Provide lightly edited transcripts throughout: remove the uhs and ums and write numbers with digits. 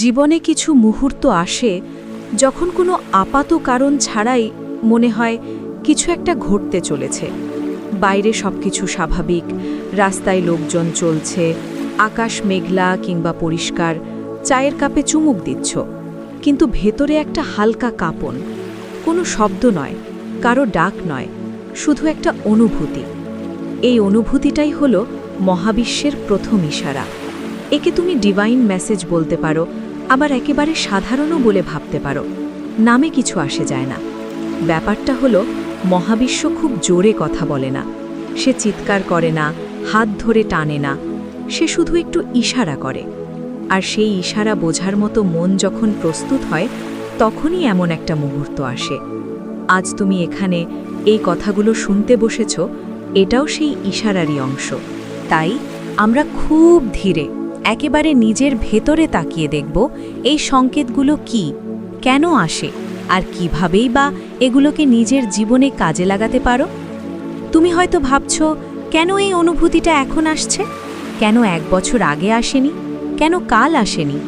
জীবনে কিছু মুহূর্ত আসে যখন কোনো আপাত কারণ ছাড়াই মনে হয় কিছু একটা ঘটতে চলেছে। বাইরে সবকিছু স্বাভাবিক, রাস্তায় লোকজন চলছে, আকাশ মেঘলা কিংবা পরিষ্কার, চায়ের কাপে চুমুক দিচ্ছ, কিন্তু ভেতরে একটা হালকা কাঁপন। কোনো শব্দ নয়, কারো ডাক নয়, শুধু একটা অনুভূতি। এই অনুভূতিটাই হলো মহাবিশ্বের প্রথম ইশারা। একে তুমি ডিভাইন মেসেজ বলতে পারো, আবার একেবারে সাধারণও বলে ভাবতে পারো। নামে কিছু আসে যায় না। ব্যাপারটা হলো মহাবিশ্ব খুব জোরে কথা বলে না, সে চিৎকার করে না, হাত ধরে টানে না, সে শুধু একটু ইশারা করে। আর সেই ইশারা বোঝার মতো মন যখন প্রস্তুত হয়, তখনই এমন একটা মুহূর্ত আসে। আজ তুমি এখানে এই কথাগুলো শুনতে বসেছ, এটাও সেই ইশারারই অংশ। তাই আমরা খুব ধীরে একেবারে নিজের ভেতরে তাকিয়ে দেখব এই সংকেতগুলো কি, কেন আসে, আর কিভাবেই বা এগুলোকে নিজের জীবনে কাজে লাগাতে পারো। তুমি হয়তো ভাবছ, কেন এই অনুভূতিটা এখন আসছে, কেন 1 বছর আগে আসেনি, কেন কাল আসেনি।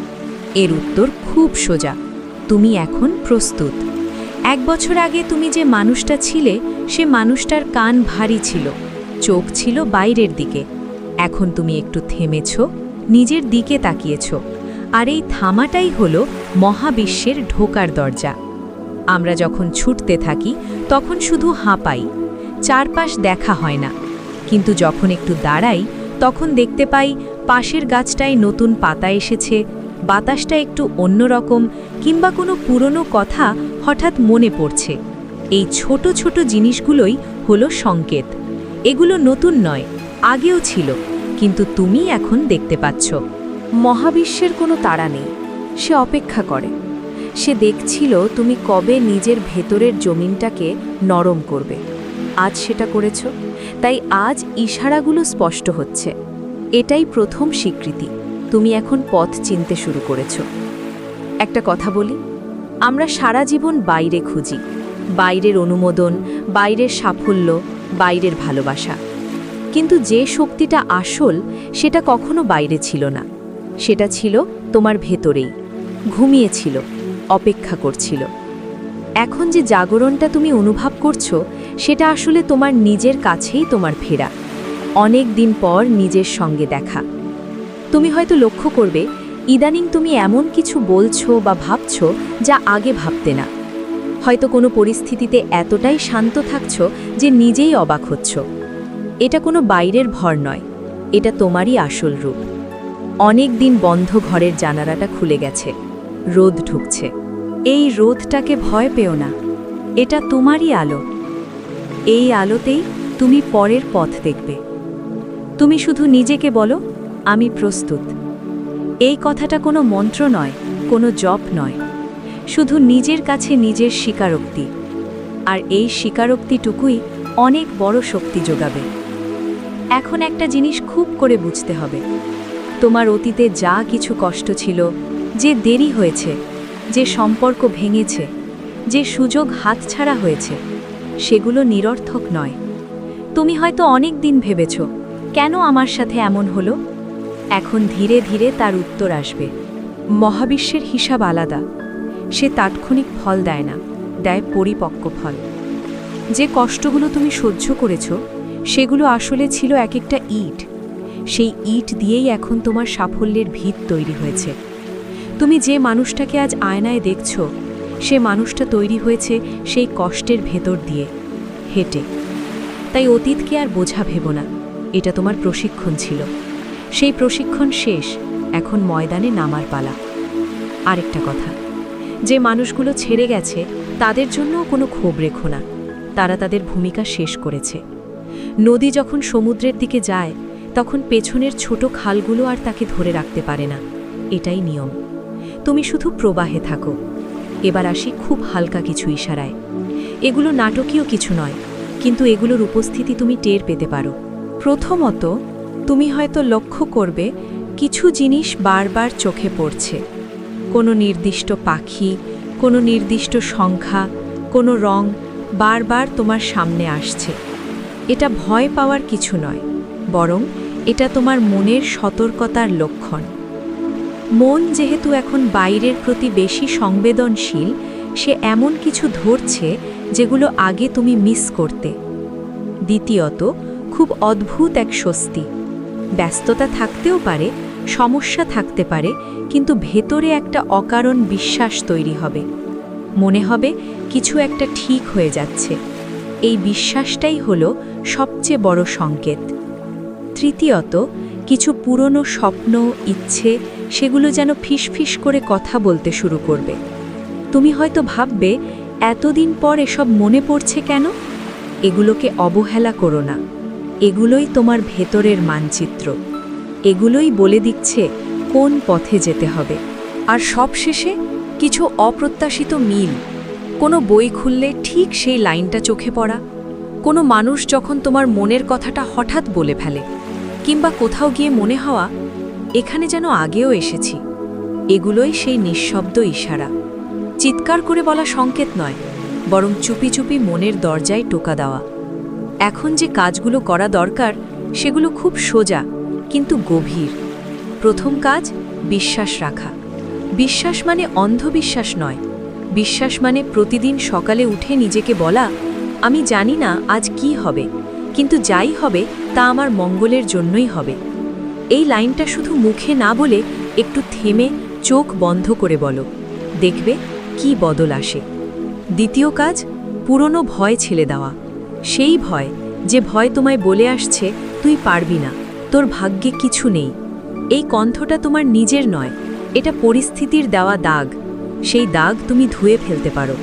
এর উত্তর খুব সোজা, তুমি এখন প্রস্তুত। 1 বছর আগে তুমি যে মানুষটা ছিলে, সে মানুষটার কান ভারী ছিল, চোখ ছিল বাইরের দিকে। এখন তুমি একটু থেমেছ, নিজের দিকে তাকিয়েছ, আর এই থামাটাই হলো মহাবিশ্বের ঢোকার দরজা। আমরা যখন ছুটতে থাকি তখন শুধু হাঁপাই, চারপাশ দেখা হয় না, কিন্তু যখন একটু দাঁড়াই তখন দেখতে পাই পাশের গাছটায় নতুন পাতা এসেছে, বাতাসটা একটু অন্যরকম, কিংবা কোনো পুরনো কথা হঠাৎ মনে পড়ছে। এই ছোট ছোট জিনিসগুলোই হলো সংকেত। এগুলো নতুন নয়, আগেও ছিল, কিন্তু তুমি এখন দেখতে পাচ্ছ। মহাবিশ্বের কোনো তাড়া নেই, সে অপেক্ষা করে। সে দেখছিল তুমি কবে নিজের ভেতরের জমিনটাকে নরম করবে। আজ সেটা করেছ, তাই আজ ইশারাগুলো স্পষ্ট হচ্ছে। এটাই প্রথম স্বীকৃতি, তুমি এখন পথ চিনতে শুরু করেছ। একটা কথা বলি, আমরা সারা জীবন বাইরে খুঁজি, বাইরের অনুমোদন, বাইরের সাফল্য, বাইরের ভালোবাসা। কিন্তু যে শক্তিটা আসল, সেটা কখনো বাইরে ছিল না, সেটা ছিল তোমার ভেতরেই, ঘুমিয়েছিল, অপেক্ষা করছিল। এখন যে জাগরণটা তুমি অনুভব করছো, সেটা আসলে তোমার নিজের কাছেই তোমার ফেরা, অনেক দিন পর নিজের সঙ্গে দেখা। তুমি হয়তো লক্ষ্য করবে, ইদানিং তুমি এমন কিছু বলছো বা ভাবছো যা আগে ভাবতে না। হয়তো কোনো পরিস্থিতিতে এতটাই শান্ত থাকছো যে নিজেই অবাক হচ্ছ। এটা কোনো বাইরের ভর নয়, এটা তোমারই আসল রূপ। অনেক দিন বন্ধ ঘরের জানালাটা খুলে গেছে, রোদ ঢুকছে। এই রোদটাকে ভয় পেও না, এটা তোমারই আলো। এই আলোতেই তুমি পরের পথ দেখবে। তুমি শুধু নিজেকে বলো, আমি প্রস্তুত। এই কথাটা কোনো মন্ত্র নয়, কোনো জপ নয়, শুধু নিজের কাছে নিজের স্বীকারোক্তি। আর এই স্বীকারোক্তিটুকুই অনেক বড় শক্তি যোগাবে। এখন একটা জিনিস খুব করে বুঝতে হবে, তোমার অতীতে যা কিছু কষ্ট ছিল, যে দেরি হয়েছে, যে সম্পর্ক ভেঙেছে, যে সুযোগ হাতছাড়া হয়েছে, সেগুলো নিরর্থক নয়। তুমি হয়তো অনেক দিন ভেবেছ, কেন আমার সাথে এমন হলো? এখন ধীরে ধীরে তার উত্তর আসবে। মহাবিশ্বের হিসাব আলাদা, সে তাৎক্ষণিক ফল দেয় না, দেয় পরিপক্ক ফল। যে কষ্টগুলো তুমি সহ্য করেছ, সেগুলো আসলে ছিল এক একটা ইট। সেই ইট দিয়েই এখন তোমার সাফল্যের ভিত তৈরি হয়েছে। তুমি যে মানুষটাকে আজ আয়নায় দেখছ, সে মানুষটা তৈরি হয়েছে সেই কষ্টের ভেতর দিয়ে, হেঁটে। তাই অতীতকে আর বোঝা ভেবো না, এটা তোমার প্রশিক্ষণ ছিল। সেই প্রশিক্ষণ শেষ, এখন ময়দানে নামার পালা। আরেকটা কথা, যে মানুষগুলো ছেড়ে গেছে তাদের জন্যও কোনো ক্ষোভ রেখো না, তারা তাদের ভূমিকা শেষ করেছে। নদী যখন সমুদ্রের দিকে যায়, তখন পেছনের ছোট খালগুলো আর তাকে ধরে রাখতে পারে না, এটাই নিয়ম। তুমি শুধু প্রবাহে থাকো। এবার আসি খুব হালকা কিছু ইশারায়। এগুলো নাটকীয় কিছু নয়, কিন্তু এগুলোর উপস্থিতি তুমি টের পেতে পারো। প্রথমত, তুমি হয়তো লক্ষ্য করবে কিছু জিনিস বারবার চোখে পড়ছে। কোনো নির্দিষ্ট পাখি, কোনো নির্দিষ্ট সংখ্যা, কোনো রং বারবার তোমার সামনে আসছে। এটা ভয় পাওয়ার কিছু নয়, বরং এটা তোমার মনের সতর্কতার লক্ষণ। মন যেহেতু এখন বাইরের প্রতি বেশি সংবেদনশীল, সে এমন কিছু ধরছে যেগুলো আগে তুমি মিস করতে। দ্বিতীয়ত, খুব অদ্ভুত এক স্বস্তি। ব্যস্ততা থাকতেও পারে, সমস্যা থাকতে পারে, কিন্তু ভেতরে একটা অকারণ বিশ্বাস তৈরি হবে। মনে হবে কিছু একটা ঠিক হয়ে যাচ্ছে। এই বিশ্বাসটাই হলো সবচেয়ে বড় সংকেত। তৃতীয়ত, কিছু পুরনো স্বপ্ন, ইচ্ছে, সেগুলো যেন ফিসফিস করে কথা বলতে শুরু করবে। তুমি হয়তো ভাববে, এতদিন পর এসব মনে পড়ছে কেন? এগুলোকে অবহেলা করো না। এগুলোই তোমার ভেতরের মানচিত্র। এগুলোই বলে দিচ্ছে কোন পথে যেতে হবে। আর সবশেষে কিছু অপ্রত্যাশিত মিল। কোনো বই খুললে ঠিক সেই লাইনটা চোখে পড়া, কোনো মানুষ যখন তোমার মনের কথাটা হঠাৎ বলে ফেলে, কিংবা কোথাও গিয়ে মনে হওয়া এখানে যেন আগেও এসেছি। এগুলোই সেই নিঃশব্দ ইশারা। চিৎকার করে বলা সংকেত নয়, বরং চুপি চুপি মনের দরজায় টোকা দেওয়া। এখন যে কাজগুলো করা দরকার সেগুলো খুব সোজা কিন্তু গভীর। প্রথম কাজ, বিশ্বাস রাখা। বিশ্বাস মানে অন্ধবিশ্বাস নয়। বিশ্বাস মানে প্রতিদিন সকালে উঠে নিজেকে বলা, আমি জানি না আজ কি হবে, কিন্তু যাই হবে তা আমার মঙ্গলের জন্যই হবে। এই লাইনটা শুধু মুখে না বলে একটু থেমে চোখ বন্ধ করে বলো, দেখবে কি বদল আসে। দ্বিতীয় কাজ, পুরনো ভয় ছেড়ে দেওয়া। সেই ভয়, যে ভয় তোমায় বলে আসছে তুই পারবি না, তোর ভাগ্যে কিছু নেই। এই কণ্ঠটা তোমার নিজের নয়, এটা পরিস্থিতির দেওয়া দাগ। সেই দাগ তুমি ধুয়ে ফেলতে পারো।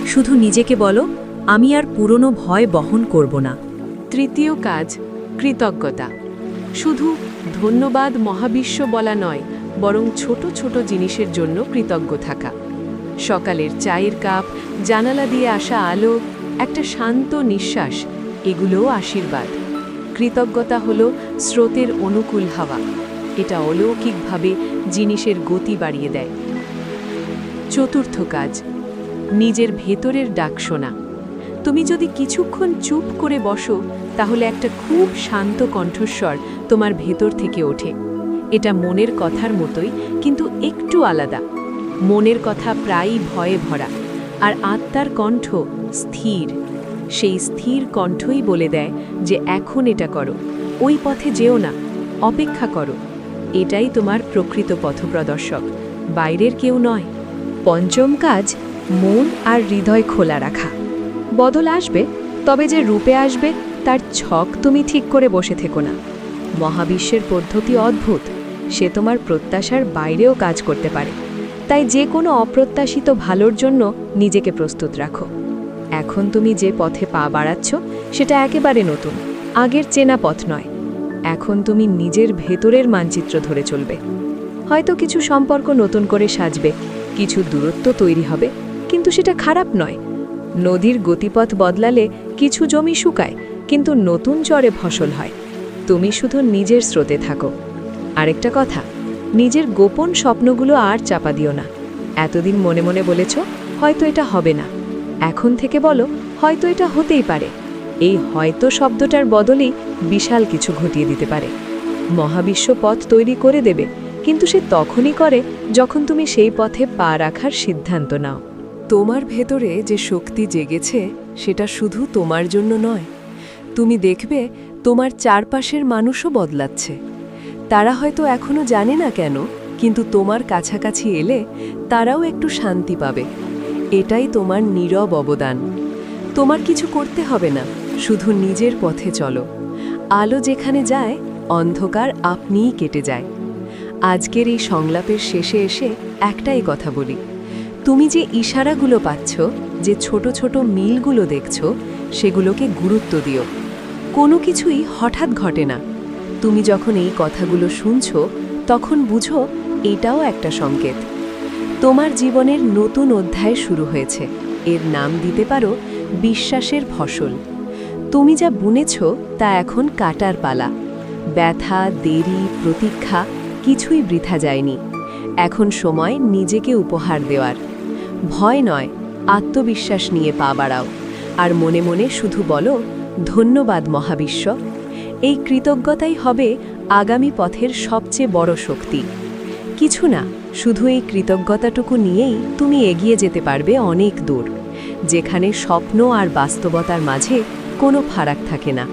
শুধু নিজেকে বলো, আমি আর পুরনো ভয় বহন করব না। তৃতীয় কাজ, কৃতজ্ঞতা। শুধু ধন্যবাদ মহাবিশ্ব বলা নয়, বরং ছোট ছোট জিনিসের জন্য কৃতজ্ঞ থাকা। সকালের চায়ের কাপ, জানালা দিয়ে আসা আলো, একটা শান্ত নিঃশ্বাস, এগুলোও আশীর্বাদ। কৃতজ্ঞতা হলো স্রোতের অনুকূল হাওয়া। এটা অলৌকিকভাবে জিনিসের গতি বাড়িয়ে দেয়। চতুর্থ কাজ, নিজের ভেতরের ডাক শোনা। তুমি যদি কিছুক্ষণ চুপ করে বসো, তাহলে একটা খুব শান্ত কণ্ঠস্বর তোমার ভেতর থেকে ওঠে। এটা মনের কথার মতোই, কিন্তু একটু আলাদা। মনের কথা প্রায়ই ভয়ে ভরা, আর আত্মার কণ্ঠ স্থির। সেই স্থির কণ্ঠই বলে দেয় যে এখন এটা করো, ওই পথে যেও না, অপেক্ষা করো। এটাই তোমার প্রকৃত পথপ্রদর্শক, বাইরের কেউ নয়। পঞ্চম কাজ, মন আর হৃদয় খোলা রাখা। বদল আসবে, তবে যে রূপে আসবে তার ছক তুমি ঠিক করে বসে থেকো না। মহাবিশ্বের পদ্ধতি অদ্ভুত, সে তোমার প্রত্যাশার বাইরেও কাজ করতে পারে। তাই যে কোনো অপ্রত্যাশিত ভালোর জন্য নিজেকে প্রস্তুত রাখো। এখন তুমি যে পথে পা বাড়াচ্ছ সেটা একেবারে নতুন, আগের চেনা পথ নয়। এখন তুমি নিজের ভেতরের মানচিত্র ধরে চলবে। হয়তো কিছু সম্পর্ক নতুন করে সাজবে, কিছু দূরত্ব তৈরি হবে, কিন্তু সেটা খারাপ নয়। নদীর গতিপথ বদলালে কিছু জমি শুকায়, কিন্তু নতুন চরে ফসল হয়। তুমি শুধু নিজের স্রোতে থাকো। আরেকটা কথা, নিজের গোপন স্বপ্নগুলো আর চাপা দিও না। এতদিন মনে মনে বলেছ হয়তো এটা হবে না, এখন থেকে বলো হয়তো এটা হতেই পারে। এই হয়তো শব্দটার বদলেই বিশাল কিছু ঘটিয়ে দিতে পারে। মহাবিশ্ব পথ তৈরি করে দেবে, কিন্তু সে তখনই করে যখন তুমি সেই পথে পা রাখার সিদ্ধান্ত নাও। তোমার ভেতরে যে শক্তি জেগেছে সেটা শুধু তোমার জন্য নয়। তুমি দেখবে তোমার চারপাশের মানুষও বদলাচ্ছে। তারা হয়তো এখনো জানে না কেন, কিন্তু তোমার কাছাকাছি এলে তারাও একটু শান্তি পাবে। এটাই তোমার নীরব অবদান। তোমার কিছু করতে হবে না, শুধু নিজের পথে চলো। আলো যেখানে যায়, অন্ধকার আপনিই কেটে যায়। আজকের এই সংলাপের শেষে এসে একটাই কথা বলি, তুমি যে ইশারাগুলো পাচ্ছ, যে ছোট ছোট মিলগুলো দেখছো, সেগুলোকে গুরুত্ব দিও। কোনো কিছুই হঠাৎ ঘটে না। তুমি যখন এই কথাগুলো শুনছো, তখন বুঝো এটাও একটা সংকেত। তোমার জীবনের নতুন অধ্যায় শুরু হয়েছে। এর নাম দিতে পারো বিশ্বাসের ফসল। তুমি যা বুনেছ তা এখন কাটার পালা। ব্যথা, দেরি, প্রতীক্ষা কিছুই বৃথা যায়নি। এখন সময় নিজেকে উপহার দেওয়ার। ভয় নয়, আত্মবিশ্বাস নিয়ে পা বাড়াও। আর মনে মনে শুধু বলো, ধন্যবাদ মহাবিশ্ব। এই কৃতজ্ঞতাই হবে আগামী পথের সবচেয়ে বড় শক্তি। কিছু না, শুধু এই কৃতজ্ঞতাটুকু নিয়েই তুমি এগিয়ে যেতে পারবে অনেক দূর, যেখানে স্বপ্ন আর বাস্তবতার মাঝে কোনো ফারাক থাকে না।